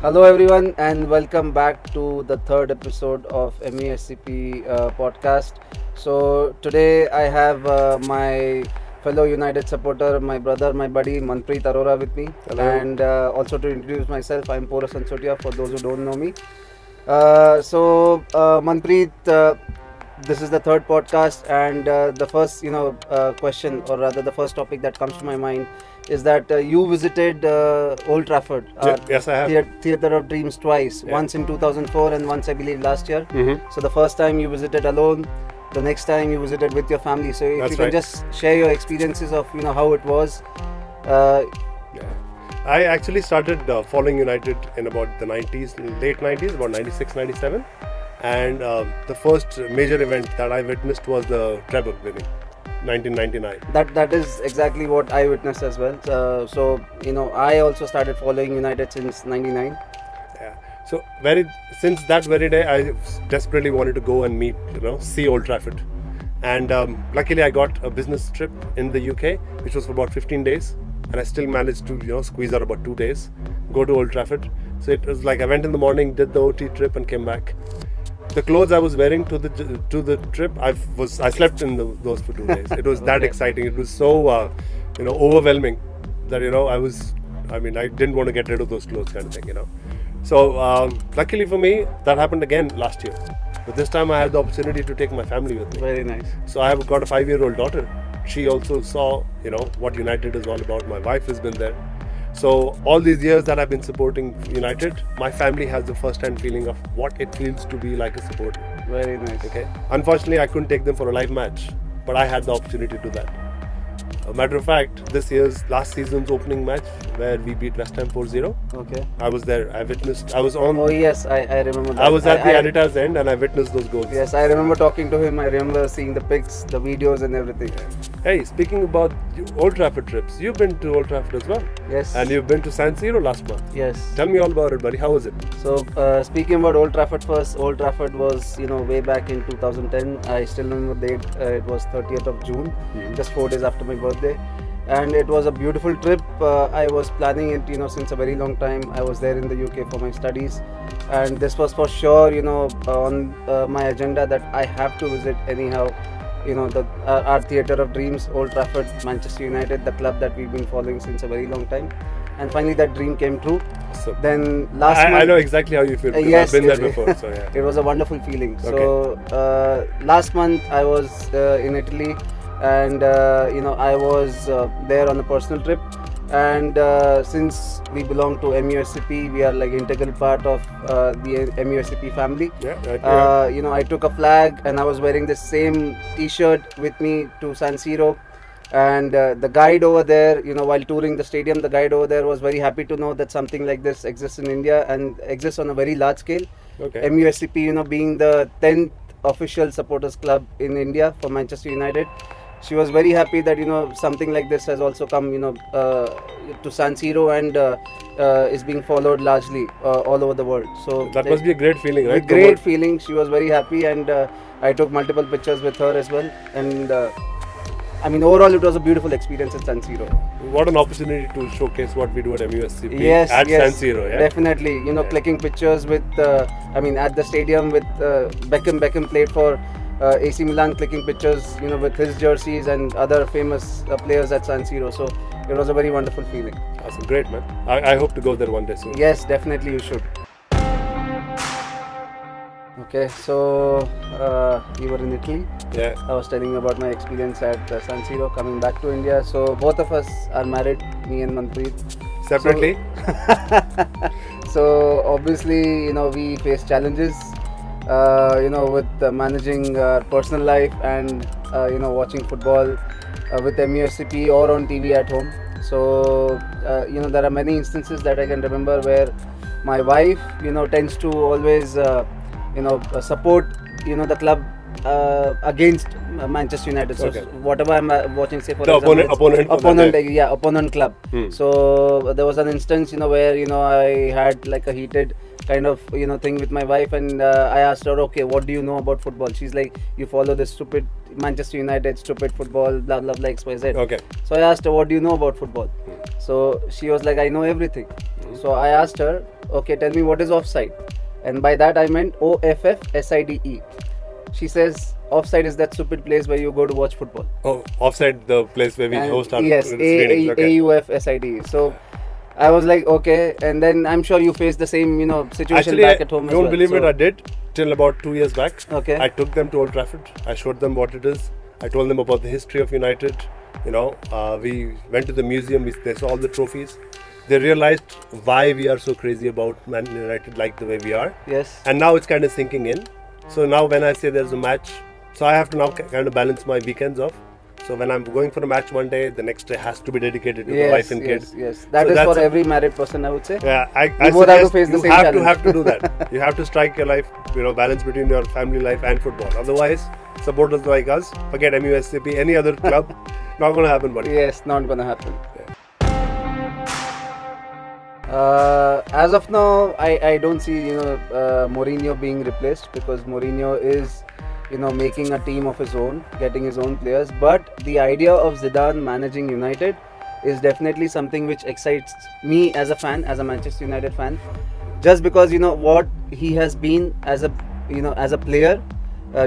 Hello everyone and welcome back to the third episode of MUSCP podcast. So today I have my fellow United supporter, my brother, my buddy Manprit Arora with me. Hello. And also to introduce myself, I'm Porus Hansotia for those who don't know me. Manprit, this is the third podcast, and the first question, or rather the first topic that comes to my mind is that you visited Old Trafford, yes, I have. Theatre of Dreams twice, once in 2004 and once I believe last year. So the first time you visited alone, the next time you visited with your family. So if you can just share your experiences of how it was. I actually started following United in about the 90s, late 90s, about 96, 97. And the first major event that I witnessed was the treble winning, 1999. That is exactly what I witnessed as well. I also started following United since 99. Yeah. So since that very day, I desperately wanted to go and see Old Trafford. And luckily I got a business trip in the UK, which was for about 15 days. And I still managed to squeeze out about 2 days, go to Old Trafford. So it was like I went in the morning, did the OT trip and came back. The clothes I was wearing to the trip, I slept in those for 2 days. It was that exciting. It was so overwhelming that I didn't want to get rid of those clothes, kind of thing. So luckily for me, that happened again last year. But this time I had the opportunity to take my family with me. Very nice. So I have got a 5-year-old daughter. She also saw what United is all about. My wife has been there. So all these years that I've been supporting United, my family has the first-hand feeling of what it feels to be like a supporter. Very nice. Okay. Unfortunately, I couldn't take them for a live match, but I had the opportunity to do that. A matter of fact, this year's last season's opening match where we beat West Ham 4-0. Okay. I was there. I was on. Oh yes, I remember that. I was at the editor's end and I witnessed those goals. Yes, I remember talking to him. I remember seeing the pics, the videos and everything. Hey, speaking about Old Trafford trips, you've been to Old Trafford as well. Yes. And you've been to Siro last month. Yes. Tell me all about it, buddy. How was it? So, speaking about Old Trafford first, Old Trafford was, way back in 2010. I still remember the date. It was 30th of June, just 4 days after my birthday. And it was a beautiful trip. I was planning it, since a very long time. I was there in the UK for my studies. And this was for sure, on my agenda that I have to visit anyhow. Our Theatre of Dreams, Old Trafford, Manchester United, the club that we've been following since a very long time. And finally that dream came true. So then last month, I know exactly how you feel. Yes, I've been there before. So yeah. It was a wonderful feeling. So last month I was in Italy, and I was there on a personal trip. And since we belong to MUSCP, we are like integral part of the MUSCP family. I took a flag and I was wearing the same t-shirt with me to San Siro. And the guide over there, while touring the stadium, the guide over there was very happy to know that something like this exists in India and exists on a very large scale. MUSCP, being the 10th official supporters club in India for Manchester United. She was very happy that something like this has also come to San Siro and is being followed largely all over the world. So that must be a great feeling, right? A great feeling. She was very happy, and I took multiple pictures with her as well. And overall, it was a beautiful experience at San Siro. What an opportunity to showcase what we do at MUSCP at San Siro. Yeah? Definitely. Clicking pictures with, at the stadium with Beckham. Beckham played for AC Milan, clicking pictures, with his jerseys and other famous players at San Siro. So it was a very wonderful feeling. Awesome, great man. I hope to go there one day soon. Yes, definitely you should. Okay, so we were in Italy. Yeah. I was telling you about my experience at San Siro, coming back to India. So both of us are married, me and Manprit. Separately? So obviously, we face challenges. With managing personal life and watching football with MUSCP or on TV at home. So there are many instances that I can remember where my wife tends to always support the club against Manchester United. So whatever I'm watching, say for example, opponent club. So there was an instance where I had like a heated kind of thing with my wife, and I asked her, okay, what do you know about football? She's like, you follow this stupid Manchester United, stupid football, blah blah blah, XYZ. Okay. So I asked her, what do you know about football? So she was like, I know everything. So I asked her, okay, tell me what is offside. And by that I meant OFFSIDE. She says, offside is that stupid place where you go to watch football. Oh, offside, the place where we host our yes, screenings. Okay. AUFSIDE. So I was like, okay, and then I'm sure you faced the same, situation Actually, back at home as well. Don't believe it, I did till about 2 years back. Okay. I took them to Old Trafford. I showed them what it is. I told them about the history of United. We went to the museum. They saw all the trophies. They realized why we are so crazy about Man United like the way we are. Yes. And now it's kind of sinking in. So now when I say there's a match, so I have to now kind of balance my weekends off. So when I'm going for a match one day, the next day has to be dedicated to the wife and kids. Yes, that is for every married person, I would say. Yeah, I both have to face the same challenge. You have to do that. You have to strike your life, balance between your family life and football. Otherwise, supporters like us, forget MUSCP, any other club, not going to happen, buddy. Yes, not going to happen. As of now, I don't see Mourinho being replaced, because Mourinho is making a team of his own, getting his own players. But the idea of Zidane managing United is definitely something which excites me as a fan, as a Manchester United fan, just because what he has been as a player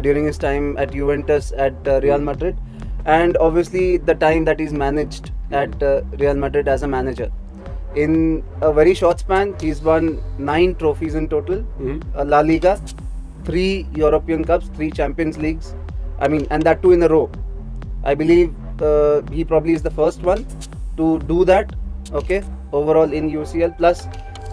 during his time at Juventus, at Real Madrid, and obviously the time that he's managed at Real Madrid as a manager. In a very short span, he's won 9 trophies in total. La Liga, 3 European Cups, 3 Champions Leagues. And that too in a row. I believe he probably is the first one to do that. Okay, overall in UCL. Plus,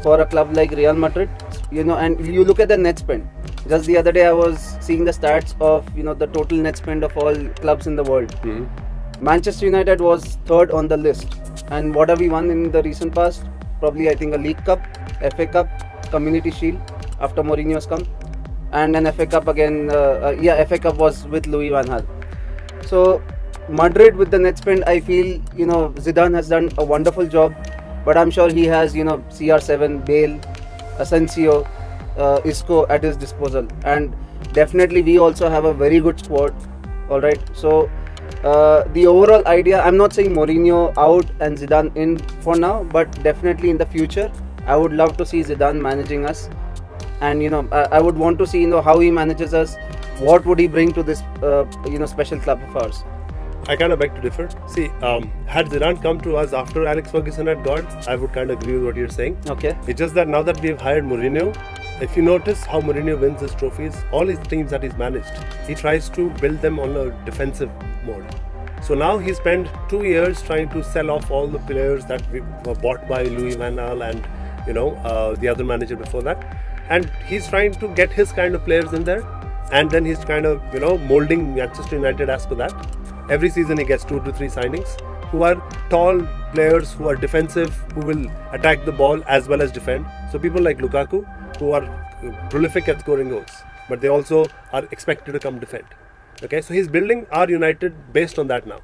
for a club like Real Madrid, and you look at the net spend. Just the other day, I was seeing the stats of the total net spend of all clubs in the world. Manchester United was 3rd on the list. And what have we won in the recent past? Probably, I think, a League Cup, FA Cup, Community Shield after Mourinho has come, and an FA Cup again. FA Cup was with Louis van Gaal. So Madrid with the net spend, I feel Zidane has done a wonderful job, but I'm sure he has CR7, Bale, Asensio, Isco at his disposal, and definitely we also have a very good squad. All right, so. The overall idea, I'm not saying Mourinho out and Zidane in for now, but definitely in the future, I would love to see Zidane managing us, and I would want to see how he manages us. What would he bring to this special club of ours? I kind of beg to differ. See, had Zidane come to us after Alex Ferguson had gone, I would kind of agree with what you're saying. Okay. It's just that now that we've hired Mourinho, if you notice how Mourinho wins his trophies, all his teams that he's managed, he tries to build them on a defensive mode. So now he spent 2 years trying to sell off all the players that were bought by Louis van Gaal and the other manager before that, and he's trying to get his kind of players in there, and then he's kind of molding Manchester United as per that. Every season he gets 2 to 3 signings who are tall players, who are defensive, who will attack the ball as well as defend. So people like Lukaku, who are prolific at scoring goals, but they also are expected to come defend. Okay, so he's building our United based on that now.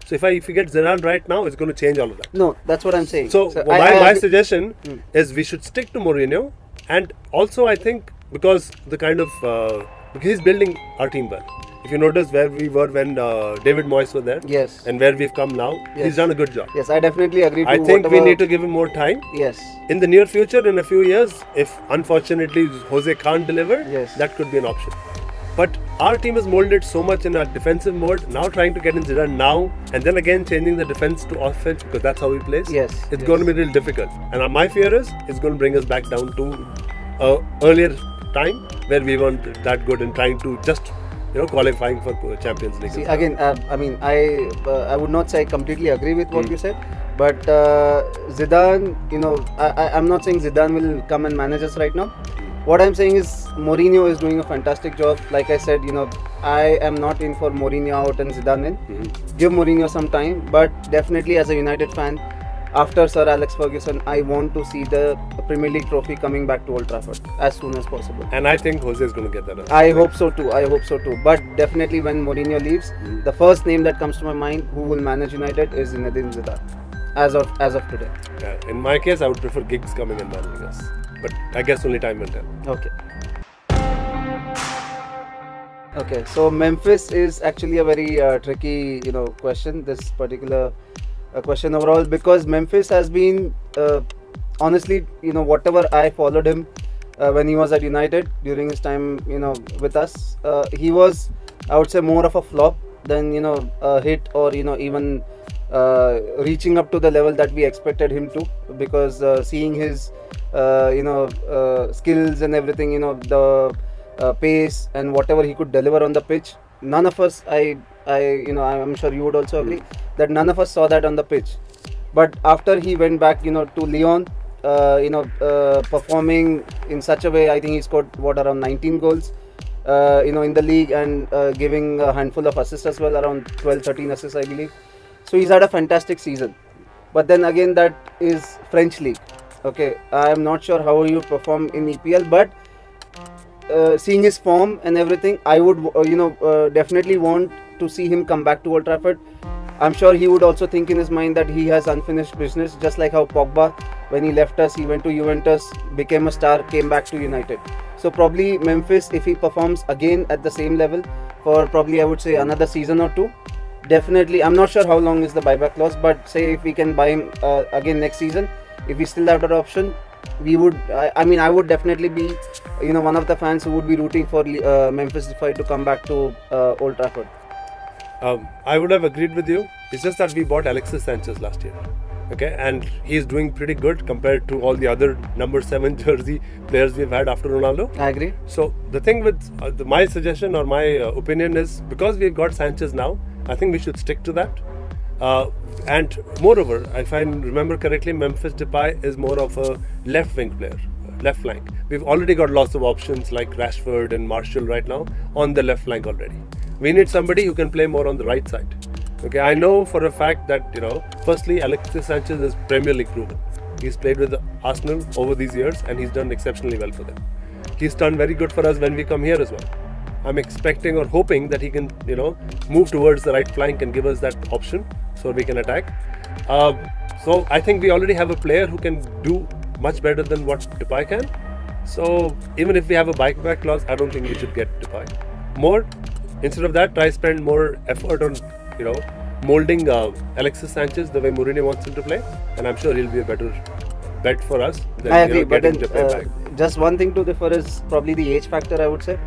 So if you get Zidane right now, it's going to change all of that. No, that's what I'm saying. So my suggestion is we should stick to Mourinho, and also I think because because he's building our team well. If you notice where we were when David Moyes was there, yes, and where we've come now, he's done a good job. Yes, I definitely agree. I think we need to give him more time. Yes. In the near future, in a few years, if unfortunately Jose can't deliver, that could be an option. But our team is molded so much in a defensive mode. Now trying to get in Zidane now, and then again changing the defense to offense, because that's how he plays. Yes. It's going to be real difficult. And my fear is it's going to bring us back down to earlier time where we weren't that good in trying to just qualifying for Champions League. See, again, I would not say I completely agree with what you said, but Zidane, I'm not saying Zidane will come and manage us right now. What I'm saying is Mourinho is doing a fantastic job. Like I said, I am not in for Mourinho out and Zidane in. Give Mourinho some time, but definitely as a United fan, after Sir Alex Ferguson, I want to see the Premier League trophy coming back to Old Trafford as soon as possible. And I think Jose is going to get that. I hope so too. But definitely when Mourinho leaves, the first name that comes to my mind who will manage United is Zinedine Zidane. As of today. Yeah, in my case, I would prefer Giggs coming and managing us. But I guess only time will tell. Okay. So Memphis is actually a very tricky, question. This particular question overall, because Memphis has been honestly, whatever I followed him when he was at United during his time, with us, he was, I would say, more of a flop than a hit, or even reaching up to the level that we expected him to, because seeing his skills and everything, the pace and whatever he could deliver on the pitch, none of us, I'm sure you would also agree that none of us saw that on the pitch. But after he went back to Lyon, performing in such a way, I think he scored around 19 goals in the league, and giving a handful of assists as well, around 12-13 assists, I believe. So he's had a fantastic season. But then again, that is French league. Okay, I am not sure how he would perform in EPL, but seeing his form and everything, I would definitely want to see him come back to Old Trafford. I'm sure he would also think in his mind that he has unfinished business, just like how Pogba, when he left us, he went to Juventus, became a star, came back to United. So probably Memphis, if he performs again at the same level for probably, I would say, another season or two, definitely, I'm not sure how long is the buyback clause, but say if we can buy him again next season, if we still have that option, we would, I would definitely be one of the fans who would be rooting for Memphis Depay to come back to Old Trafford. I would have agreed with you. It's just that we bought Alexis Sanchez last year, okay, and he's doing pretty good compared to all the other number 7 jersey players we've had after Ronaldo. I agree. So the thing with my suggestion or my opinion is, because we've got Sanchez now, I think we should stick to that. And moreover, if I remember correctly, Memphis Depay is more of a left wing player, left flank. We've already got lots of options like Rashford and Martial right now on the left flank already. We need somebody who can play more on the right side. Okay, I know for a fact that, firstly, Alexis Sanchez is Premier League proven. He's played with Arsenal over these years and he's done exceptionally well for them. He's done very good for us when we come here as well. I'm expecting or hoping that he can, move towards the right flank and give us that option so we can attack. So I think we already have a player who can do much better than what Depay can. So even if we have a buyback clause, I don't think we should get Depay. Instead of that, try spend more effort on, molding Alexis Sanchez the way Mourinho wants him to play, and I'm sure he'll be a better bet for us than I agree, but getting Depay back. Just one thing to differ is probably the age factor, I would say.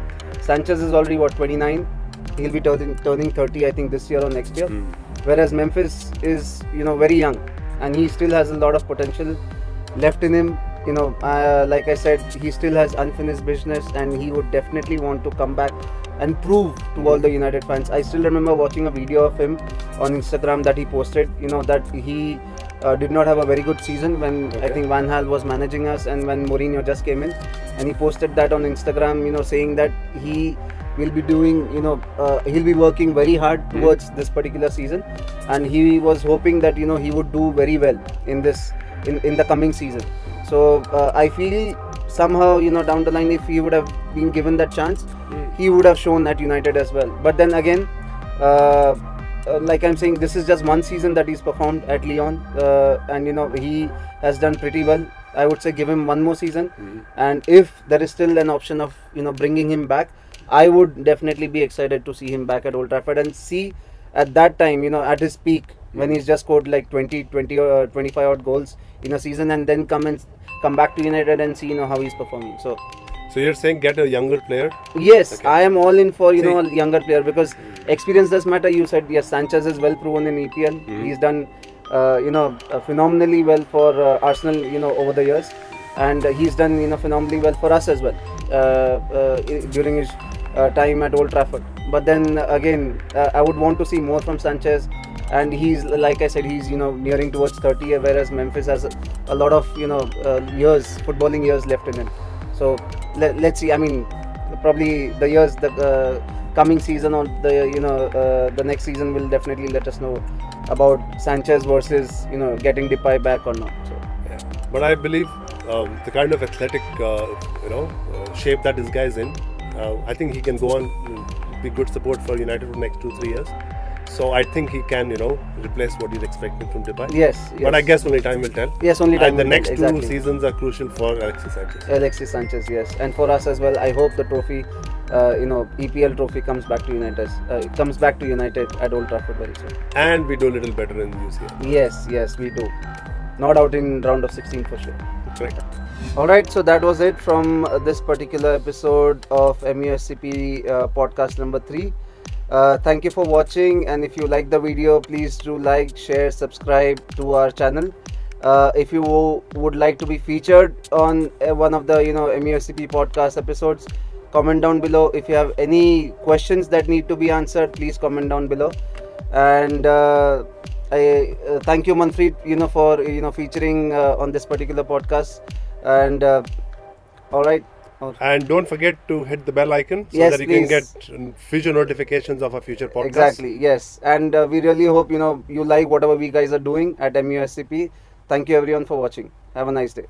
Sanchez is already 29. He'll be turning 30, I think, this year or next year. Whereas Memphis is, very young, and he still has a lot of potential left in him. Like I said, he still has unfinished business, and he would definitely want to come back and prove to all the United fans. I still remember watching a video of him on Instagram that he posted, that he did not have a very good season when I think Van Gaal was managing us and when Mourinho just came in, and he posted that on Instagram, saying that he will be doing, he'll be working very hard towards this particular season, and he was hoping that, he would do very well in this, in the coming season. So I feel somehow, down the line, if he would have been given that chance, he would have shown at United as well. But then again, like I'm saying, this is just one season that he's performed at Lyon, and he has done pretty well. I would say give him one more season, and if there is still an option of bringing him back, I would definitely be excited to see him back at Old Trafford and see at that time, at his peak, when he's just scored like 20 or 25 odd goals in a season, and then come back to United and see how he's performing. So you're saying get a younger player? Yes, okay. I am all in for a younger player, because experience does matter. You said yes, Sanchez is well proven in EPL. He's done phenomenally well for Arsenal over the years, and he's done phenomenally well for us as well during his time at Old Trafford. But then again, I would want to see more from Sanchez, and he's, like I said, he's nearing towards 30, whereas Memphis has a lot of footballing years left in him. So let's see. I mean, probably the coming season or the next season will definitely let us know about Sanchez versus getting Depay back or not. So yeah, but I believe the kind of athletic shape that this guy is in, I think he can go on be good support for United for the next 2-3 years. So I think he can, replace what he's expecting from Depay. Yes. But I guess only time will tell. Yes, only time will tell. And the next exactly. 2 seasons are crucial for Alexis Sanchez. Alexis Sanchez, yes. And for us as well, I hope the trophy, EPL trophy comes back to United at Old Trafford very soon. And we do a little better in the UCL. Yes, we do. Not out in round of 16 for sure. Correct. All right, so that was it from this particular episode of MUSCP podcast number 3. Thank you for watching, and if you like the video, please do like, share, subscribe to our channel. If you would like to be featured on one of the MUSCP podcast episodes, comment down below. If you have any questions that need to be answered, please comment down below. And I thank you, Manprit, for featuring on this particular podcast. And all right. And don't forget to hit the bell icon so Yes, that you please. can get future notifications of our future podcasts. Exactly, yes. And we really hope you like whatever we guys are doing at MUSCP. Thank you everyone for watching. Have a nice day.